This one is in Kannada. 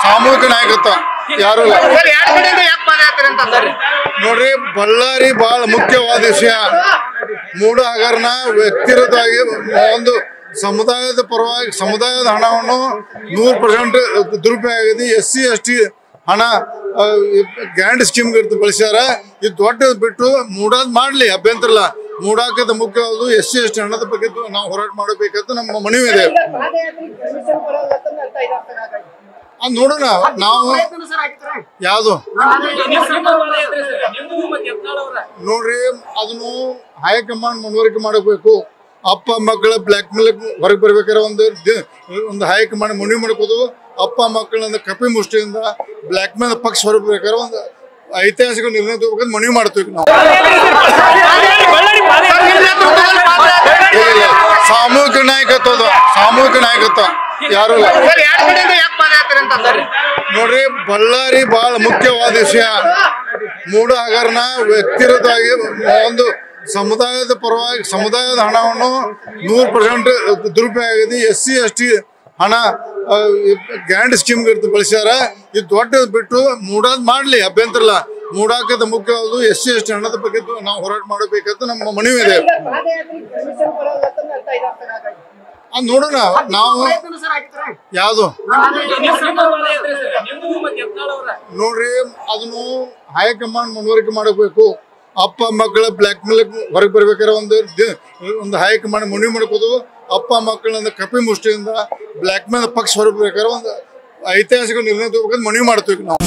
ಸಾಮೂಹಿಕ ನಾಯಕತ್ವ ಯಾರು ನೋಡ್ರಿ, ಬಳ್ಳಾರಿ ಬಹಳ ಮುಖ್ಯವಾದ ವಿಷಯ. ಮೂಡ ಹಗರಣ ವ್ಯಕ್ತಿಗತವಾಗಿ ಒಂದು ಸಮುದಾಯದ ಪರವಾಗಿ ಸಮುದಾಯದ ಹಣವನ್ನು 100% ದುರುಪಯೋಗ ಆಗಿದೆ. SC ST ಹಣ ಗ್ರ್ಯಾಂಡ್ ಸ್ಕೀಮ್ ಬಳಸ್ಯಾರ. ಇದು ದೊಡ್ಡ ಬಿಟ್ಟು ಮೂಡಾದ್ ಮಾಡ್ಲಿ, ಅಭ್ಯಂತರ ಇಲ್ಲ. ಮೂಡಾಕದ ಮುಖ್ಯವಾದ SC ST ಹಣದ ಬಗ್ಗೆ ನಾವು ಹೋರಾಟ ಮಾಡಬೇಕಂತ ನಮ್ಮ ಮನವಿ ಇದೆ. ಅದ್ ನೋಡೋಣ ನಾವು ಯಾವ್ದು ನೋಡ್ರಿ, ಅದನ್ನು ಹೈಕಮಾಂಡ್ ಮನವರಿಕೆ ಮಾಡಬೇಕು. ಅಪ್ಪ ಮಕ್ಕಳ ಬ್ಲ್ಯಾಕ್ ಮೇಲ್ ಹೊರಗೆ ಬರ್ಬೇಕಾದ್ರೆ ಒಂದು ಹೈಕಮಾಂಡ್ ಮನವಿ ಮಾಡ್ಕೋದು. ಅಪ್ಪ ಮಕ್ಕಳನ್ನ ಕಪಿ ಮುಷ್ಟಿಯಿಂದ ಬ್ಲ್ಯಾಕ್ ಮೇಲ್ ಪಕ್ಷ ಹೊರಗೆ ಬರ್ಬೇಕಾದ್ರೆ ಒಂದು ಐತಿಹಾಸಿಕ ನಿರ್ಣಯ ತಗೋಬೇಕಂತ ಮನವಿ ಮಾಡ್ತೀವಿ ನಾವು. ಸಾಮೂಹಿಕ ನಾಯಕತ್ವ ಯಾರು ನೋಡ್ರಿ, ಬಳ್ಳಾರಿ ಬಹಳ ಮುಖ್ಯವಾದ ವಿಷಯ. ಮೂಡ ಹಗರಣ ವ್ಯಕ್ತಿಗತವಾಗಿ ಒಂದು ಸಮುದಾಯದ ಪರವಾಗಿ ಸಮುದಾಯದ ಹಣವನ್ನು 100% ದುರುಪಯೋಗ ಆಗಿದೆ. SC ST ಹಣ ಗ್ರ್ಯಾಂಡ್ ಸ್ಕೀಮ್ ಬಳಸ್ಯಾರ. ಇದು ದೊಡ್ಡ ಬಿಟ್ಟು ಮೂಡಾದ್ ಮಾಡ್ಲಿ, ಅಭ್ಯಂತರ ಇಲ್ಲ. ಮೂಡಾಕದ ಮುಖ್ಯವಾದ SC ST ಹಣದ ಬಗ್ಗೆ ನಾವು ಹೋರಾಟ ಮಾಡಬೇಕಂತ ನಮ್ಮ ಮನವಿ ಇದೆ. ಅದ್ ನೋಡೋಣ ನಾವು ಯಾವ್ದು ನೋಡ್ರಿ, ಅದನ್ನು ಹೈಕಮಾಂಡ್ ಮನವರಿಕೆ ಮಾಡಬೇಕು. ಅಪ್ಪ ಮಕ್ಕಳ ಬ್ಲ್ಯಾಕ್ ಮೇಲ್ ಹೊರಗೆ ಬರ್ಬೇಕಾದ್ರೆ ಒಂದು ಹೈಕಮಾಂಡ್ ಮನವಿ ಮಾಡ್ಕೋದು. ಅಪ್ಪ ಮಕ್ಕಳನ್ನ ಕಪಿ ಮುಷ್ಟಿಯಿಂದ ಬ್ಲ್ಯಾಕ್ ಮೇಲ್ ಪಕ್ಷ ಹೊರಗೆ ಬರ್ಬೇಕಾದ್ರೆ ಒಂದು ಐತಿಹಾಸಿಕ ನಿರ್ಣಯ ತಗೋಬೇಕಂತ ಮನವಿ ಮಾಡ್ತೀವಿ ನಾವು.